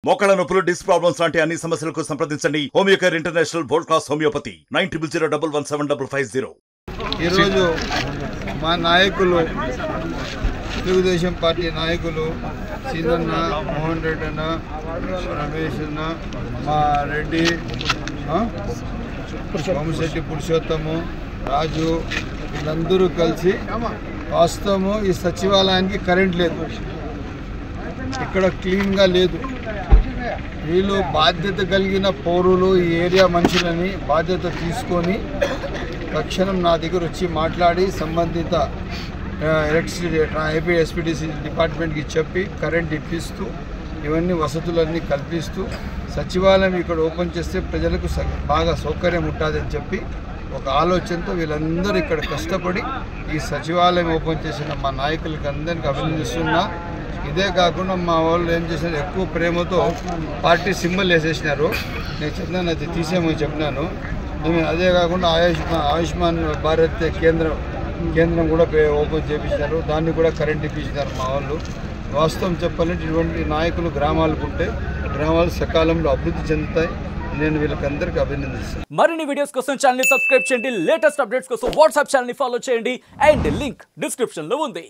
మోకాళ్ళ నొప్పులు, disc problems లాంటి అన్ని సమస్యలకు సంప్రదించండి Homeocare international world class homeopathy 9001175550. ఈరోజు మా నాయకులు తెలుగుదేశం పార్టీ నాయకులు సీనన్న, మోహన్ రెడ్డి అన్న, రమేష్ అన్న, మా రెడ్డి, వంశెట్టి పురుషోత్తము, రాజు వీళ్ళందరూ కలిసి వాస్తవము ఈ సచివాలయానికి కరెంట్ లేదు, ఇక్కడ క్లీన్గా లేదు. వీళ్ళు బాధ్యత కలిగిన పౌరులు, ఈ ఏరియా మనుషులని బాధ్యత తీసుకొని తక్షణం నా దగ్గర వచ్చి మాట్లాడి సంబంధిత ఎలక్ట్రిసిటీ ఏపీ ఎస్పీడీసీ డిపార్ట్మెంట్కి చెప్పి కరెంట్ ఇప్పిస్తూ ఇవన్నీ వసతులన్నీ కల్పిస్తూ సచివాలయం ఇక్కడ ఓపెన్ చేస్తే ప్రజలకు బాగా సౌకర్యం ఉంటుందని చెప్పి ఒక ఆలోచనతో వీళ్ళందరూ ఇక్కడ కష్టపడి ఈ సచివాలయం ఓపెన్ చేసిన మా నాయకులకి అందరికీ అభినందిస్తున్నా. ఇదే కాకుండా మా వాళ్ళు ఏం చేసినారు, ఎక్కువ ప్రేమతో పార్టీ సింబల్ వేసేసినారు. నేను చెప్పినాను, అది తీసేయమని చెప్పినాను. అదే కాకుండా ఆయుష్మాన్ భారత్ కేంద్రం కూడా ఓపెన్ చేయించినారు, దాన్ని కూడా కరెంట్ ఇప్పించినారు మా వాళ్ళు. వాస్తవం చెప్పాలంటే ఇటువంటి నాయకులు గ్రామాలకు ఉంటే గ్రామాలు సకాలంలో అభివృద్ధి చెందుతాయి. నేను వీళ్ళకందరికీ అభినందిస్తాను. మరిన్ని వీడియోస్ కోసం ఛానల్ ని సబ్స్క్రైబ్ చేయండి, లేటెస్ట్ అప్డేట్స్ కోసం వాట్సాప్ ఛానల్ ని ఫాలో చేయండి అండ్ లింక్ డిస్క్రిప్షన్ లో ఉంది.